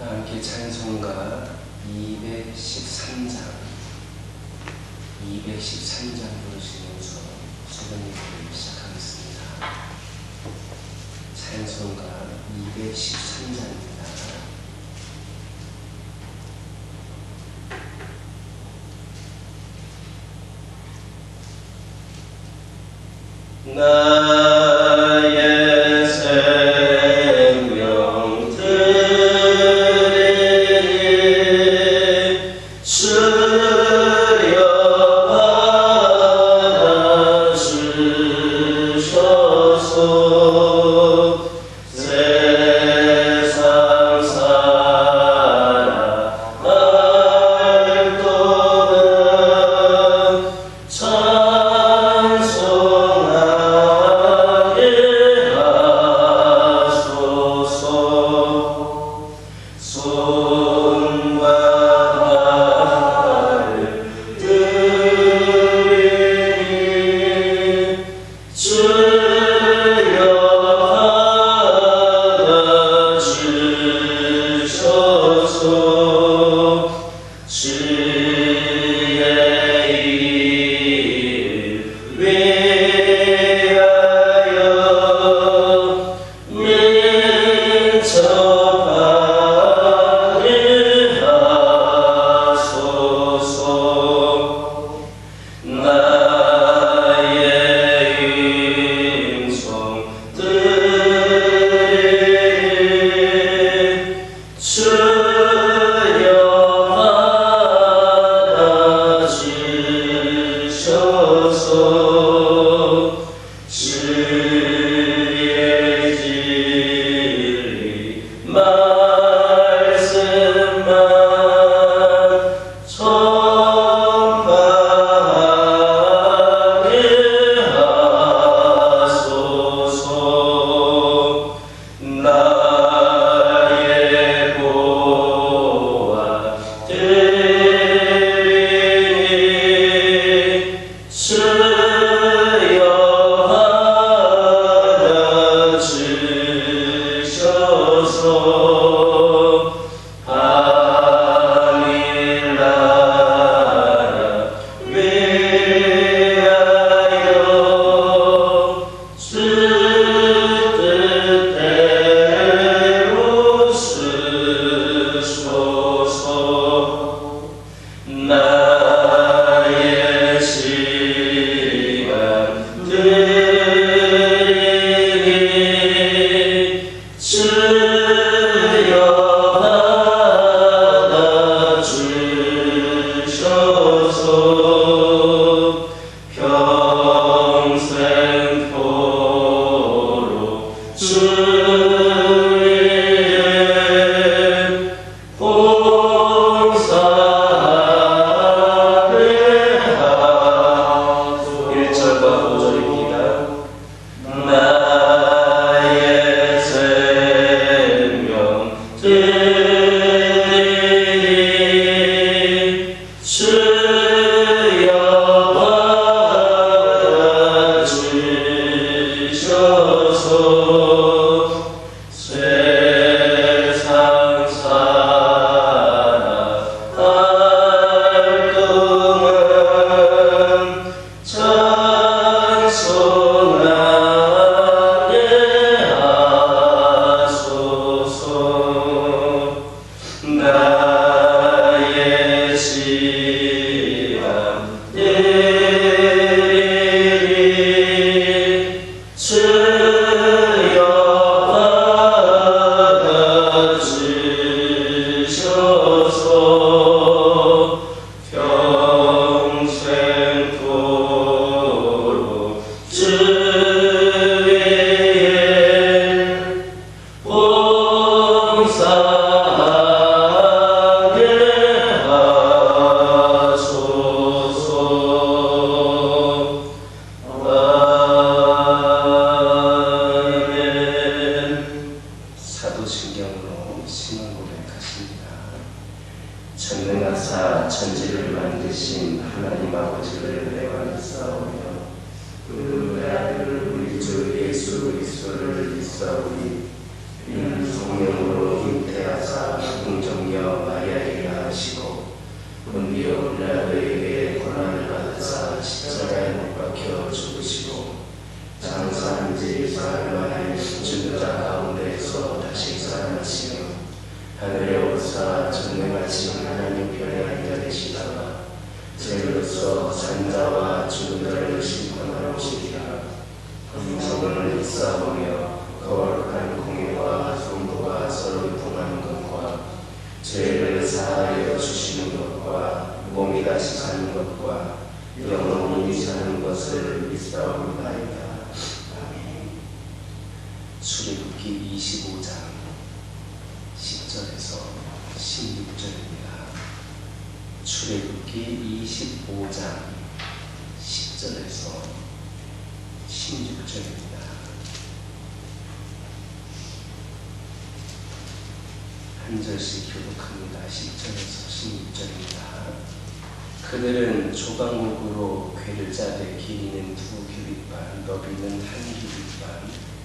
함께 찬송가 213장 부르시면서 수련회를 시작하겠습니다. 찬송가 213장입니다. 나의 생명 드리니 수려받아 주셔서 세상 살아갈 동안 전능하사 천지를 만드신 하나님 아버지를 내가 믿사오며 그 아들 우리 주 예수 그리스도를 믿사오니 이는 성령으로 잉태하사 전능하신 하나님 편에 앉아 계시다가 죄로서 산자와 죽은 자를 심판하시리라. 성을 믿사오며 거룩한 공예와 성도가 서로 통하는 것과 죄를 사하여 주시는 것과 몸이 다시 사는 것과 영원히 사는 것을 믿사옵나이다. 아멘. 출애굽기 25장 10절에서 16절입니다. 출애굽기 25장 10절에서 16절입니다. 한 절씩 교독합니다. 10절에서 16절입니다. 그들은 조각목으로 궤를 짜되 길이는 2규빗반, 너비는 1규빗반,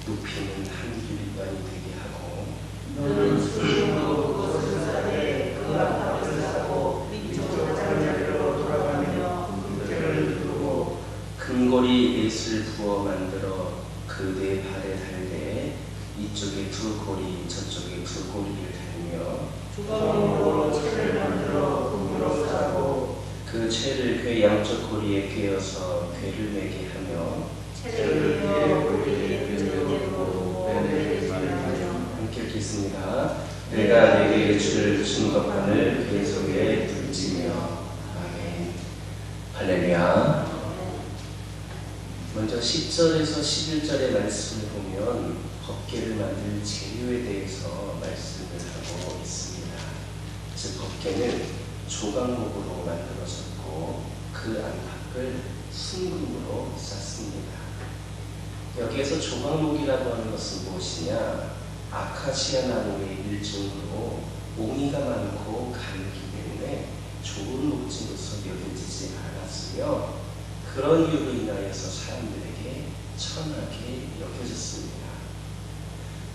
높이는 1규빗반이 되게 하고 너는 수중으로 그것을 싸되 그 앞을 싸고 위쪽으로 장자리로 돌아가며 궤를 두르고 금고리 넷을 부어 만들어 그 네 발에 달되 이쪽에 2고리 저쪽에 2고리를 달며 조각목으로 채를 만들어 금으로 싸고 그 채를 궤 양쪽 고리에 꿰어서 궤를 매게 하며 채를 위에 고리에 꿰고 궤를 말하며 함께 읽겠습니다. 내가 내게 준 것만을 궤 속에 둘지며. 아멘. 할렐루야. 먼저 10절에서 11절의 말씀을 보면 법궤를 만들 재료에 대해서 말씀을 하고 있습니다. 즉 법궤는 조각목으로 만들어졌고 그 안팎을 순금으로 쌌습니다. 여기에서 조각목이라고 하는 것은 무엇이냐? 아카시아 나무의 일종으로 옹이가 많고 가늘기 때문에 좋은 목재로서 여겨지지 않았으며 그런 이유로 인하여서 사람들에게 천하게 여겨졌습니다.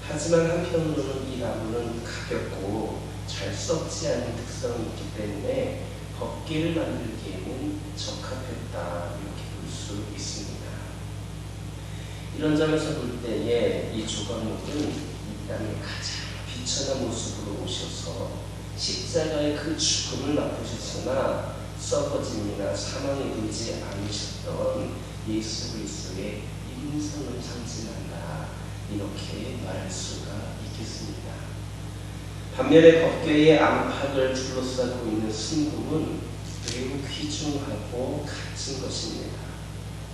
하지만 한편으로는 이 나무는 가볍고 잘 썩지 않는 특성이 있기 때문에 법궤를 만들기에는 적합했다 이렇게 볼 수 있습니다. 이런 점에서 볼 때에 이 조각목은 이 땅의 가장 비천한 모습으로 오셔서 십자가의 그 죽음을 맛보셨으나 썩어짐이나 사망에 들지 않으셨던 예수 그리스도의 인성을 상징한다 이렇게 말할 수가 있겠습니다. 반면에 법궤의 안팎을 둘러싸고 있는 순금은 매우 귀중하고 값진 것입니다.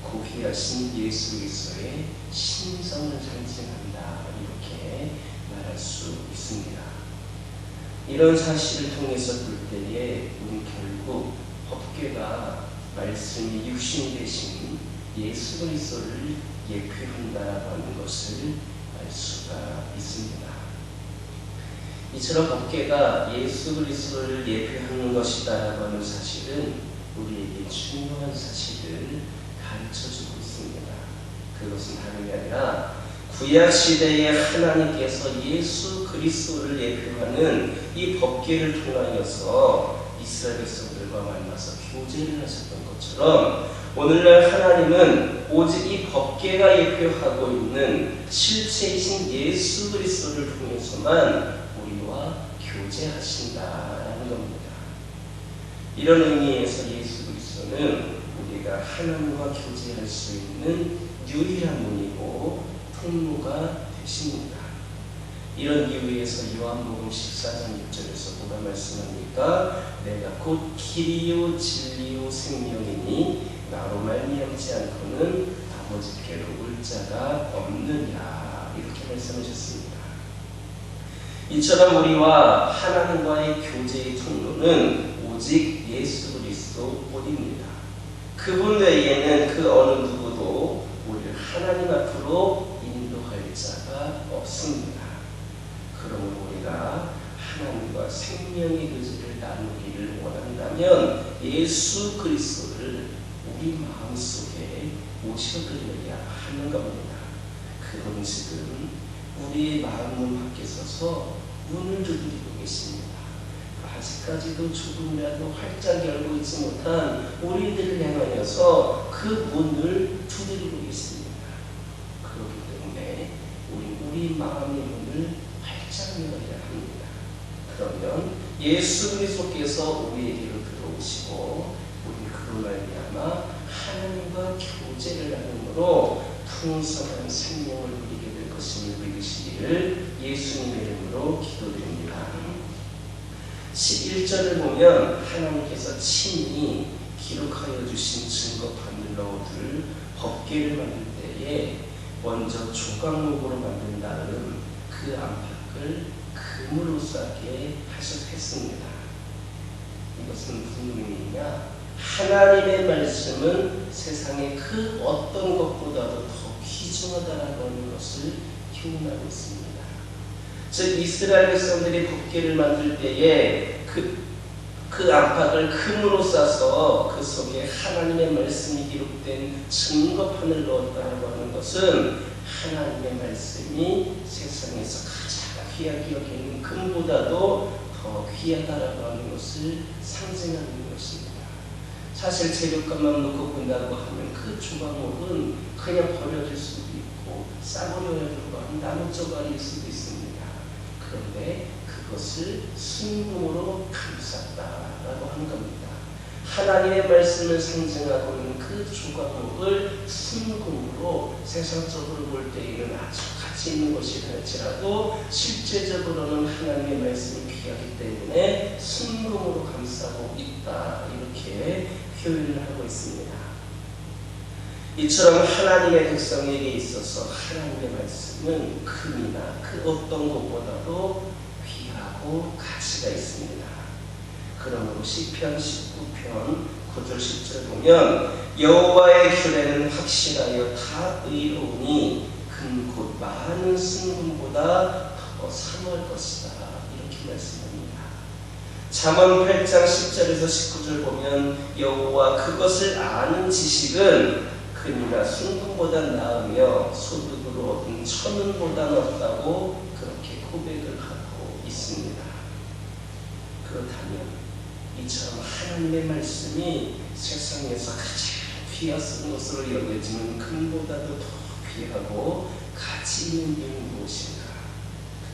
고귀하신 예수 그리스도의 신성을 상징한다 이렇게 말할 수 있습니다. 이런 사실을 통해서 볼 때에 우리 결국 법궤가 말씀이 육신 되신 예수 그리스도를 예표한다라고 하는 것을 알 수가 있습니다. 이처럼 법궤가 예수 그리스도를 예표하는 것이다라고 하는 사실은 우리에게 중요한 사실을 가르쳐주고 있습니다. 그것은 다름이 아니라 구약 시대에 하나님께서 예수 그리스도를 예표하는 이 법궤를 통하여서 이스라엘 백성들과 만나서 교제를 하셨던 것처럼 오늘날 하나님은 오직 이 법궤가 예표하고 있는 실체이신 예수 그리스도를 통해서만 우리와 교제하신다라는 겁니다. 이런 의미에서 예수 그리스도는 우리가 하나님과 교제할 수 있는 유일한 문이고 통로가 되십니다. 이런 이유에서 요한복음 14장 6절에서 뭐라 말씀합니까? 내가 곧 길이요 진리요 생명이니 나로 말미암지 않고는 아버지께로 올 자가 없느냐 이렇게 말씀하셨습니다. 이처럼 우리와 하나님과의 교제의 통로는 오직 예수 그리스도뿐입니다. 그분 외에는 그 어느 누구도 우리를 하나님 앞으로 인도할 자가 없습니다. 그러므로 우리가 하나님과 생명의 교제를 나누기를 원한다면 예수 그리스도를 우리 마음속에 모셔드려야 하는 겁니다. 그분 지금 우리의 마음문 밖에 서서 문을 두드리고 계십니다. 아직까지도 조금이라도 활짝 열고 있지 못한 우리들을 향하여서 그 문을 두드리고 계십니다. 그렇기 때문에 우리 마음의 문을 활짝 열어야 합니다. 그러면 예수 그리스도께서 우리에게로 들어오시고 우리 그로 말미암아 하나님과 교제를 나눔으로 풍성한 생명을 누리게 될 것임을 믿으시기를 예수님의 이름으로 기도드립니다. 11절을 보면 하나님께서 친히 기록하여 주신 증거판으로 둘 법궤를 만들 때에 먼저 조각목으로 만든 다음 그 안팎을 금으로 싸게 했습니다. 이것은 무슨 의미냐? 하나님의 말씀은 세상의 그 어떤 것보다도 더 귀중하다라고 하는 것을 교훈하고 있습니다. 즉 이스라엘 백성들이 법궤를 만들 때에 그 안팎을 금으로 싸서 그 속에 하나님의 말씀이 기록된 증거판을 넣었다고 하는 것은 하나님의 말씀이 세상에서 가장 귀하게 여기는 금보다도 더 귀하다라고 하는 것을 상징하는 것입니다. 사실 재료값만 놓고 본다고 하면 그 조각목은 그냥 버려질 수도 있고 싸버려야 되고 하는 나무 조각일 수도 있습니다. 그런데 그것을 순금으로 감쌌다라고 하는 겁니다. 하나님의 말씀을 상징하고 있는 그 조각목을 순금으로 세상적으로 볼 때에는 아주 가치 있는 것이 할지라도 실제적으로는 하나님의 말씀이 귀하기 때문에 순금으로 감싸고 있다, 이렇게 표현을 하고 있습니다. 이처럼 하나님의 백성에게 있어서 하나님의 말씀은 금이나 그 어떤 것보다도 귀하고 가치가 있습니다. 그러므로 시편 19편 9절 10절 보면 여호와의 규례는 확실하여 다 의로우니 금 곧 많은 순금보다 더 사모할 것이다, 이렇게 말씀합니다. 잠언 8장 10절에서 19절 보면 여호와 그것을 아는 지식은 금이나 순금보다 나으며 소득으로 얻은 천은보다 낫다고 그렇게 고백을 하고 있습니다. 그렇다면 이처럼 하나님의 말씀이 세상에서 가장 귀한 것으로 여겨지는 금보다도 더 귀하고 가치 있는 게 무엇인가?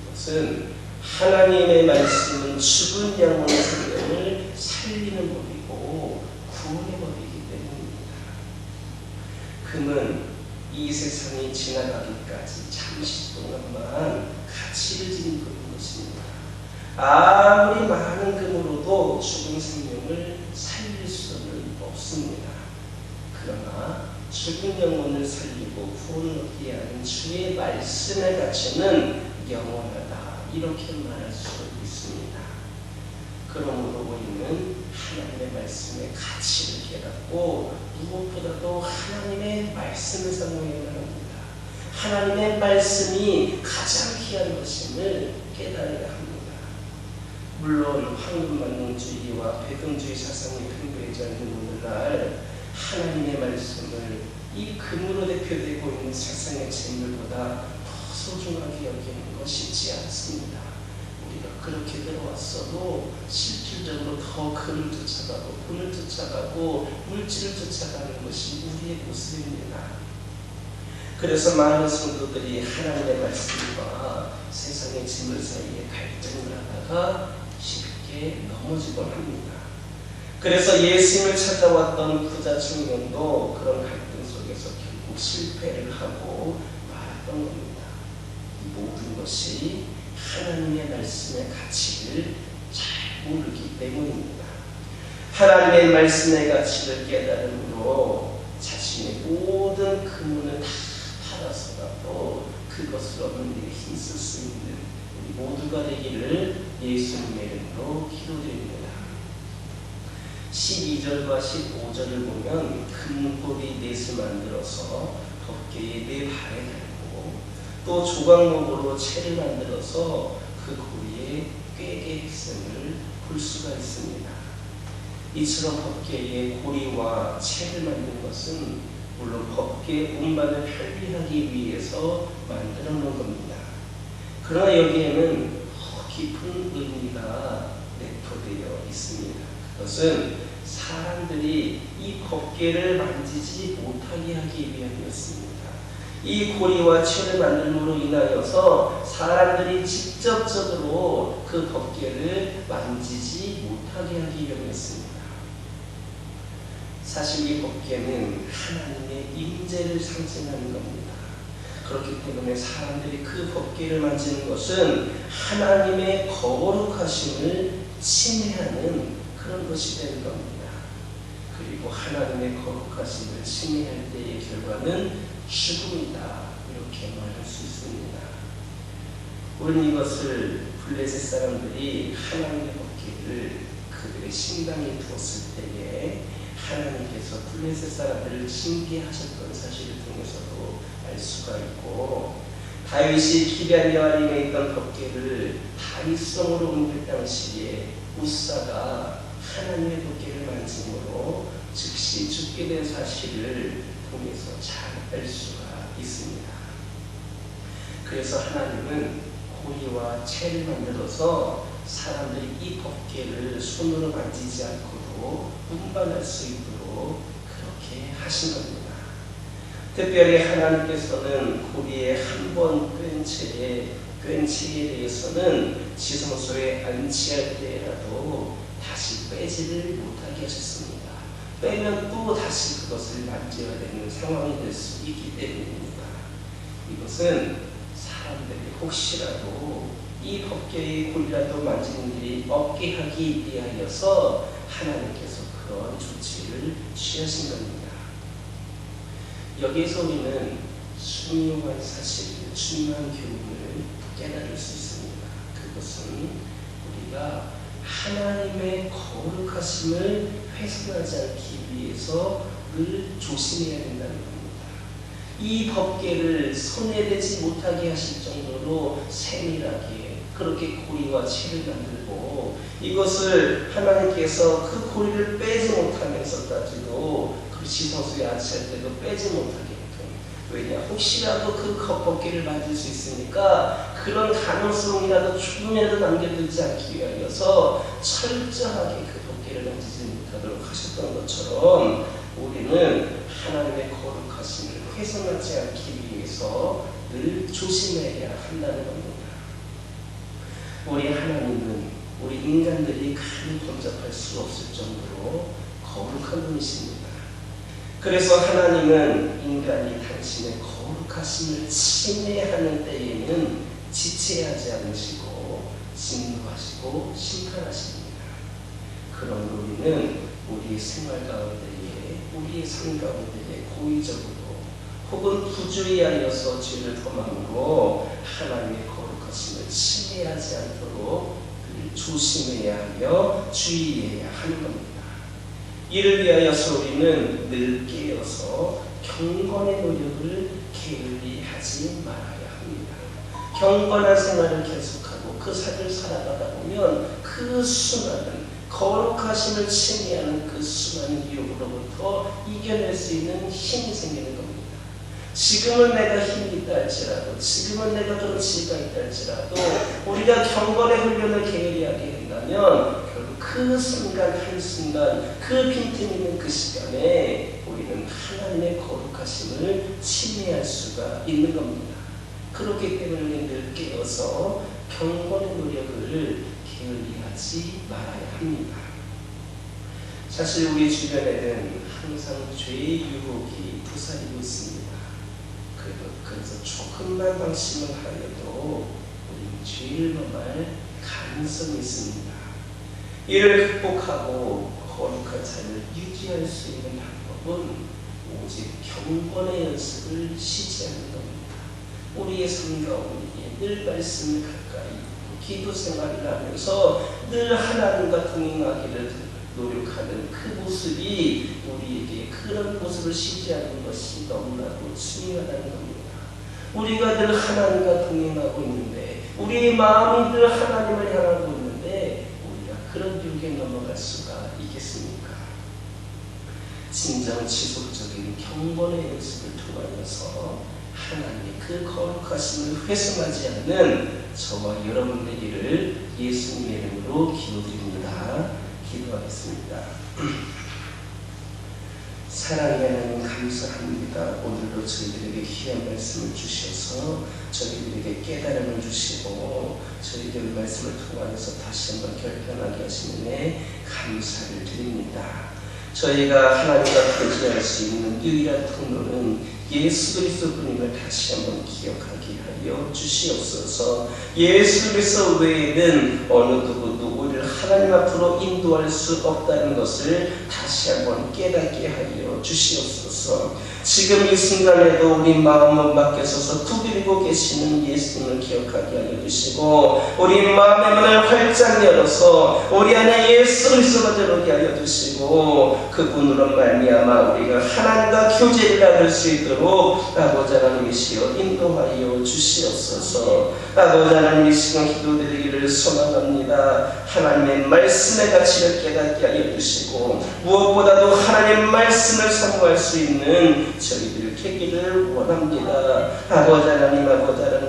그것은 하나님의 말씀은 죽은 영혼의 생명을 살리는 법이고 구원의 법이기 때문입니다. 금은 이 세상이 지나가기까지 잠시 동안만 가치를 지닌 것입니다. 아무리 많은 금으로도 죽은 생명을 살릴 수는 없습니다. 그러나 죽은 영혼을 살리고 구원을 얻게 하는 주의 말씀의 가치는 영원하다, 이렇게 말할 수 있습니다. 그러므로 우리는 하나님의 말씀의 가치를 깨닫고 무엇보다도 하나님의 말씀을 사모해야 합니다. 하나님의 말씀이 가장 귀한 것임을 깨달아야 합니다. 물론 황금만능주의와 배경주의 사상이 팽배해져 있는 오늘날 하나님의 말씀을 이 금으로 대표되고 있는 세상의 재물보다 더 소중하게 여기는 것 쉽지 않습니다. 우리가 그렇게 들어왔어도 실질적으로 더 금을 쫓아가고 돈을 쫓아가고 물질을 쫓아가는 것이 우리의 모습입니다. 그래서 많은 성도들이 하나님의 말씀과 세상의 재물 사이에 갈등을 하다가 쉽게 넘어지곤 합니다. 그래서 예수님을 찾아왔던 부자 청년도 그런 갈등 속에서 결국 실패를 하고 말았던 겁니다. 이 모든 것이 하나님의 말씀의 가치를 잘 모르기 때문입니다. 하나님의 말씀의 가치를 깨달음으로 자신의 모든 금문을 다 팔아서라도 그것을 얻는 일에 힘쓸 수 있는 우리 모두가 되기를 예수님의 이름으로 기도드립니다. 12절과 15절을 보면 금고리 넷을 만들어서 법궤에 네 발에 달고 또 조각목으로 채를 만들어서 그 고리에 꾀게 했음을 볼 수가 있습니다. 이처럼 법궤에 고리와 채를 만든 것은 물론 법궤 운반을 편리하기 위해서 만들어 놓은 겁니다. 그러나 여기에는 더 깊은 의미가 내포되어 있습니다. 그것은 사람들이 이 법궤를 만지지 못하게 하기 위함이었습니다. 이 고리와 채를 만들므로 인하여서 사람들이 직접적으로 그 법궤를 만지지 못하게 하기 위함이었습니다. 사실 이 법궤는 하나님의 임재를 상징하는 겁니다. 그렇기 때문에 사람들이 그 법궤를 만지는 것은 하나님의 거룩하심을 침해하는 그런 것이 되는 겁니다. 그리고 하나님의 거룩하심을 침해할 때의 결과는 죽음이다, 이렇게 말할 수 있습니다. 우리는 이것을 블레셋 사람들이 하나님의 법궤를 그들의 신당에 두었을 때에 하나님께서 블레셋 사람들을 징계하셨던 사실을 통해서도 알 수가 있고, 다윗이 기럇 여아림에 있던 법궤를 다윗성으로 옮길 당시에 우사가 하나님의 법궤를 만짐으로 즉시 죽게 된 사실을 통해서 잘 알 수가 있습니다. 그래서 하나님은 고리와 채를 만들어서 사람들이 이 법궤를 손으로 만지지 않고도 운반할 수 있도록 그렇게 하신 겁니다. 특별히 하나님께서는 고리에 한 번 꿰은 채에 대해서는 지성소에 안치할 때라도 다시 빼지를 못하게 하셨습니다. 빼면 또 다시 그것을 만져야 되는 상황이 될 수 있기 때문입니다. 이것은 사람들이 혹시라도 이 법궤의 고리라도 만지는 일이 없게 하기 위하여서 하나님께서 그런 조치를 취하신 겁니다. 여기에서 우리는 중요한 사실, 중요한 교훈을 깨달을 수 있습니다. 그것은 우리가 하나님의 거룩하심을 훼손하지 않기 위해서 늘 조심해야 된다는 겁니다. 이 법궤를 손에 대지 못하게 하실 정도로 세밀하게 그렇게 고리와 채를 만들고, 이것을 하나님께서 그 고리를 빼지 못하면서까지도 그 지성소에 안치할 때도 빼지 못하게 왜냐? 혹시라도 그 법궤를 만질 수 있으니까 그런 가능성이라도 조금이라도 남겨두지 않기 위하여서 철저하게 그 법궤를 만지지 못하도록 하셨던 것처럼 우리는 하나님의 거룩하심을 훼손하지 않기 위해서 늘 조심해야 한다는 겁니다. 우리 하나님은 우리 인간들이 감히 범접할 수 없을 정도로 거룩한 분이십니다. 그래서 하나님은 인간이 당신의 거룩하심을 침해하는 때에는 지체하지 않으시고 진노하시고 심판하십니다. 그런 우리는 우리의 생활 가운데에, 우리의 삶 가운데에 고의적으로 혹은 부주의하여서 죄를 범함으로 하나님의 거룩하심을 침해하지 않도록 조심해야 하며 주의해야 하는 겁니다. 이를 위하여서 우리는 늘 깨어서 경건의 노력을 게을리하지 말아야 합니다. 경건한 생활을 계속하고 그 삶을 살아가다 보면 그 수많은 거룩하심을 침해하는 그 수많은 유혹으로부터 이겨낼 수 있는 힘이 생기는 겁니다. 지금은 내가 힘이 있다 할지라도, 지금은 내가 그런 지혜가 있다 할지라도 우리가 경건의 훈련을 게을리하게 한다면 결국 그 순간 한순간 그 빈틈 있는 그 시간에 우리는 하나님의 거룩하심을 침해할 수가 있는 겁니다. 그렇기 때문에 늘 깨어서 경건의 노력을 게을리하지 말아야 합니다. 사실 우리 주변에는 항상 죄의 유혹이 부사리고 있습니다. 그래서 조금만 방심을 하여도 우리는 죄를 범할 가능성이 있습니다. 이를 극복하고 거룩한 삶을 유지할 수 있는 방법은 오직 경건의 연습을 쉬지 않는 겁니다. 우리의 삶 가운데 늘 말씀을 가까이 기도 생활을 하면서 늘 하나님과 동행하기를 노력하는 그 모습이 우리에게 그런 모습을 쉬지 않는 것이 너무나도 중요하다는 겁니다. 우리가 늘 하나님과 동행하고 있는데, 우리의 마음이 늘 하나님을 향하고 있는데 우리가 그런 유혹에 넘어갈 수가 있겠습니까? 진정 지속적인 경건의 연습을 통하여서 하나님의 그 거룩하심을 훼손하지 않는 저와 여러분 되기를 예수님의 이름으로 기도드립니다. 기도하겠습니다. 사랑의 하나님 감사합니다. 오늘도 저희들에게 귀한 말씀을 주셔서 저희들에게 깨달음을 주시고 저희들 말씀을 통하여서 다시 한번 결단하게 하시는 감사를 드립니다. 저희가 하나님과 교제할 수 있는 유일한 통로는 예수 그리스도님을 다시 한번 기억하게 하여 주시옵소서. 예수 그리스도 외에는 어느 누구도 우리를 하나님 앞으로 인도할 수 없다는 것을 다시 한번 깨닫게 하여 주시옵소서. 지금 이 순간에도 우리 마음을 맡겨서서 두드리고 계시는 예수님을 기억하게 하여 주시고 우리 마음의 문을 활짝 열어서 우리 안에 예수 그리스도가 들어오게 하여 주시고 그분으로 말미암아 우리가 하나님과 교제를 나눌 수 있도록 아버지 하나님이시여 인도하여 주시옵소서. 아버지 하나님 이 시간 기도드리기를 소망합니다. 하나님의 말씀의 가치를 깨닫게 하여 주시고 무엇보다도 하나님의 말씀을 사모할 수 있는 저희들 되기를 원합니다. 아버지 하나님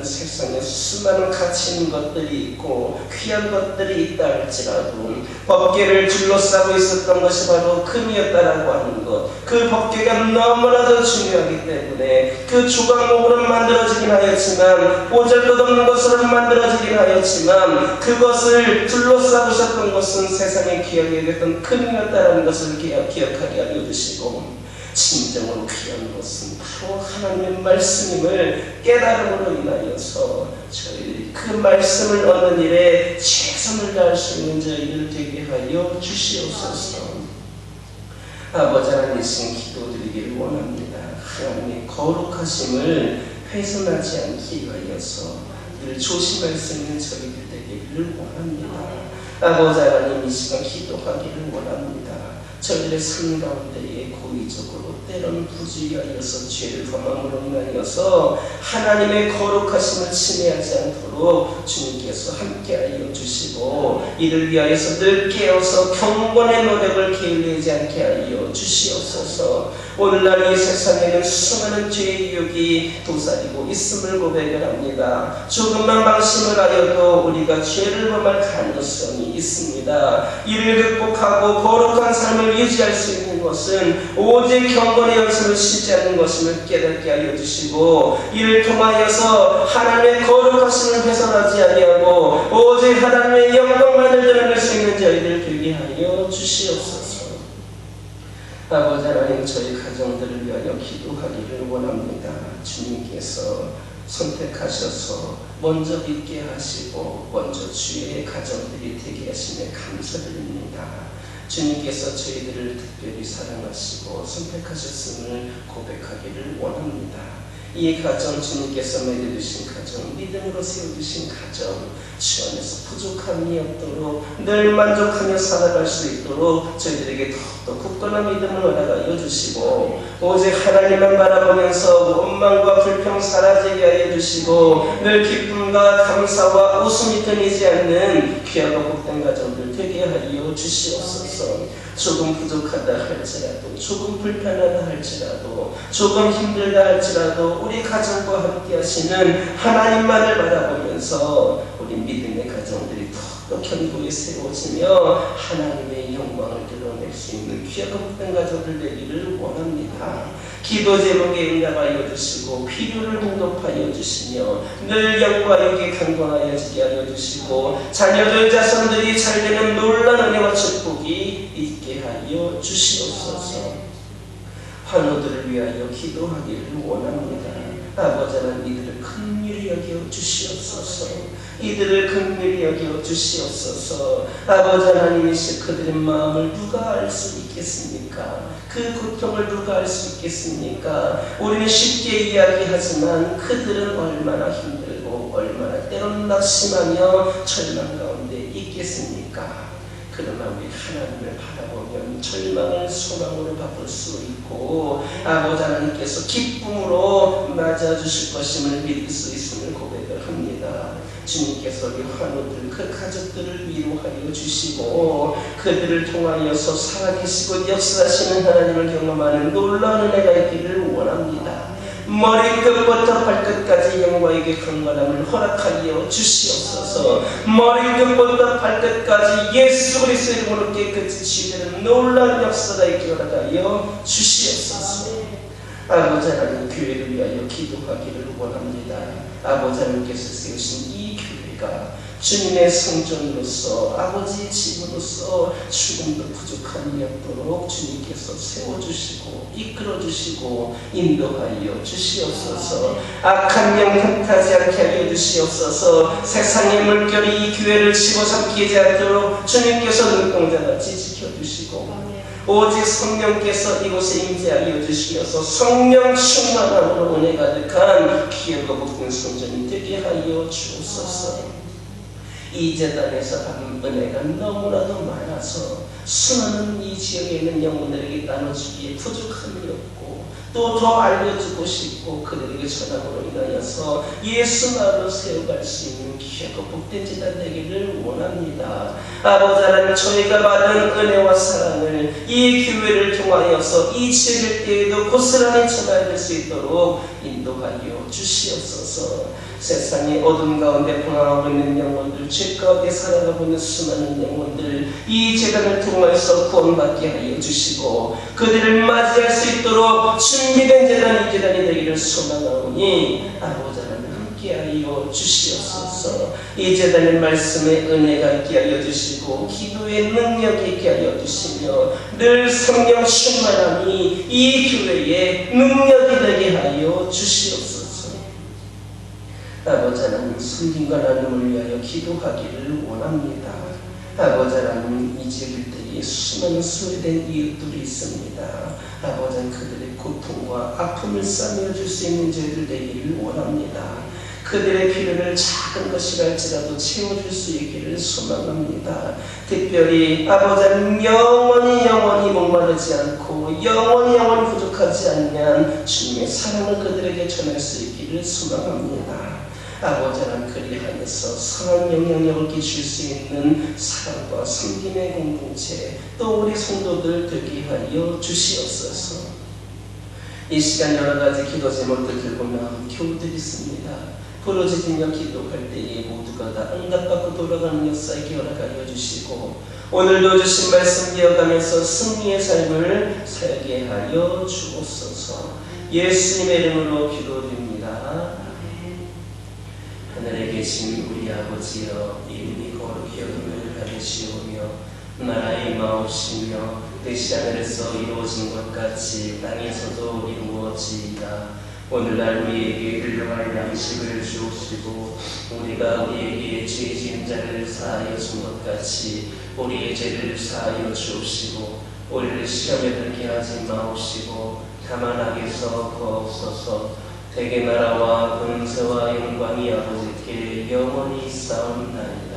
세상에 수많은 가치 있는 것들이 있고 귀한 것들이 있다 할지라도 법궤를 둘러싸고 있었던 것이 바로 금이었다라고 하는 것, 그 법궤가 너무나도 중요하기 때문에 그 조각목으로 만들어지긴 하였지만 보잘것없는 것으로 만들어지긴 하였지만 그것을 둘러싸으셨던 것은 세상에 귀하게 여겼던 금이었다라는 것을 기억하게 하여 주시고 진정으로 귀한 것은 바로 하나님의 말씀임을 깨달음으로 인하여서 저희들이 그 말씀을 얻는 일에 최선을 다할 수 있는 저희들 되게 하여 주시옵소서. 아버지 하나님 기도드리기를 원합니다. 하나님의 거룩하심을 훼손하지 않기 위하여서 늘 조심할 수 있는 저희들 되기를 원합니다. 아버지 하나님 이 시간 기도하기를 원합니다. 저희들의 삶 가운데에 고의적으로 때로는 부주의하여서 죄를 범함으로 인하여서 하나님의 거룩하심을 침해하지 않도록 주님께서 함께하여 주시고 이를 위하여서 늘 깨어서 경건의 노력을 게을리하지 않게 하여 주시옵소서. 오늘날 이 세상에는 수많은 죄의 유혹이 도사리고 있음을 고백을 합니다. 조금만 방심을 하여도 우리가 죄를 범할 가능성이 있습니다. 이를 극복하고 거룩한 삶을 유지할 수 있는 것은 오직 경건의 연습을 쉬지 않는 것임을 깨닫게 하여 주시고 이를 통하여서 하나님의 거룩하심을 훼손하지 아니하고 오직 하나님의 영광만을 드러낼 수 있는 저희들 되게 하여 주시옵소서. 아버지 하나님 저희 가정들을 위하여 기도하기를 원합니다. 주님께서 선택하셔서 먼저 믿게 하시고 먼저 주의 가정들이 되게 하시며 감사드립니다. 주님께서 저희들을 특별히 사랑하시고 선택하셨음을 고백하기를 원합니다. 이 가정 주님께서 맺어주신 가정, 믿음으로 세워주신 가정, 주 안에서 부족함이 없도록 늘 만족하며 살아갈 수 있도록 저희들에게 더욱더 굳건한 믿음을 허락하여 주시고 오직 하나님만 바라보면서 원망과 불평 사라지게 하여 주시고 늘 기쁨과 감사와 웃음이 끊이지 않는 귀하고 복된 가정들 되게 하여 주시옵소서. 조금 부족하다 할지라도 조금 불편하다 할지라도 조금 힘들다 할지라도 우리 가정과 함께 하시는 하나님만을 바라보면서 우리 믿음의 가정들이 더욱더 견고히 세워지며 하나님의 영광을 드러낼 수 있는 귀하고 복된 가정들 되기를 원합니다. 기도 제목에 응답하여 주시고 필요를 공급하여 주시며 늘 영과 육에 강건하여 지게 하여 주시고 자녀들 자손들이 잘되는 놀라운 은혜와 축복이 있게 하여 주시옵소서. 환우들을 위하여 기도하기를 원합니다. 아버지 하나님 이들을 긍휼히 여겨 주시옵소서. 이들을 긍휼히 여겨 주시옵소서. 아버지 하나님이시 그들의 마음을 누가 알 수 있겠습니까? 그 고통을 누가 알 수 있겠습니까? 우리는 쉽게 이야기하지만 그들은 얼마나 힘들고 얼마나 때로는 낙심하며 절망 가운데 있겠습니까? 그러나 우리 하나님을 바라보면 절망을 소망으로 바꿀 수 있고 아버지 하나님께서 기쁨으로 맞아주실 것임을 믿을 수 있음을 고백을 합니다. 주님께서 우리 환우들 그 가족들을 위로하여 주시고 그들을 통하여서 살아계시고 역사하시는 하나님을 경험하는 놀라운 은혜가 있기를 원합니다. 머리끝부터 발끝까지 영광에게 강건함을 허락하여 주시옵소서. 머리끝부터 발끝까지 예수 그리스도의 이름으로 깨끗이 치유되는 놀라운 역사가 있게 허락하여 주시옵소서. 아버지 하나님, 교회를 위하여 기도하기를 원합니다. 아버지 하나님께서 세우신 이 교회가 주님의 성전으로서, 아버지의 집으로서 죽음도 부족함이 없도록 주님께서 세워주시고 이끌어주시고 인도하여 주시옵소서. 악한 영 틈타지 않게 하여 주시옵소서. 세상의 물결이 이 교회를 집어삼키지 않도록 주님께서 눈동자같이 지켜주시고 오직 성령께서 이곳에 임재하여 주시어서 성령 충만함으로 은혜 가득한 귀하고 복된 성전이 되게 하여 주옵소서. 이 재단에서 받은 은혜가 너무나도 많아서 수많은 이 지역에 있는 영혼들에게 나눠주기에 부족함이 없고 또 더 알려주고 싶고 그들에게 전함으로 인하여서 예수 나라로 세워갈 수 있는 귀하고 복된 재단 되기를 원합니다. 아버지 하나님, 저희가 받은 은혜와 사랑을 이 교회를 통하여서 이 지역일 때에도 고스란히 전해질 수 있도록 인도하여 주시옵소서. 세상의 어둠 가운데 방황하고 있는 영혼들, 죄 가운데 살아가고 있는 수많은 영혼들, 이 재단을 통해서 구원받게 하여 주시고 그들을 맞이할 수 있도록 준비된 재단이 이 재단이 되기를 소망하오니 아버지 하나님 함께하여 주시옵소서. 이 재단의 말씀에 은혜가 있게 하여 주시고 기도의 능력이 있게 하여 주시며 늘 성령 충만함이 이 교회의 능력이 되게 하여 주시옵소서. 아버지 하나님, 섬김과 나눔을 위하여 기도하기를 원합니다. 아버지 하나님, 이 지역 일대에 수많은 소외된 이웃들이 있습니다. 아버지 하나님, 그들의 고통과 아픔을 싸매어줄 수 있는 저희들 되기를 원합니다. 그들의 필요를 작은 것이랄지라도 채워줄 수 있기를 소망합니다. 특별히 아버지 하나님, 영원히 목마르지 않고 영원히 부족하지 않는 주님의 사랑을 그들에게 전할 수 있기를 소망합니다. 아버지 하나님, 그리하여서 선한 영향력을 끼칠 수 있는 사랑과 섬김의 공동체, 또 우리 성도들 되게 하여 주시옵소서. 이 시간 여러 가지 기도 제목들 들고 나온 교우들이 있습니다. 부르짖으며 기도할 때에 모두가 다 응답받고 돌아가는 역사에 허락하여 주시고 오늘도 주신 말씀 기억하면서 승리의 삶을 살게 하여 주옵소서. 예수님의 이름으로 기도드립니다. 하늘에 계신 우리 아버지여, 이름이 거룩히 여김을 받으시오며 나라의 마옵시며 뜻이 하늘에서 이루어진 것 같이 땅에서도 이루어지이다. 오늘날 우리에게 흘려갈 양식을 주옵시고 우리가 우리에게 죄 지은 자를 사하여 준 것 같이 우리의 죄를 사하여 주옵시고 우리를 시험에 들게 하지 마옵시고 다만 악에서 구하옵소서. 대개 나라와 권세와 영광이 아버지께 영원히 싸움나이다.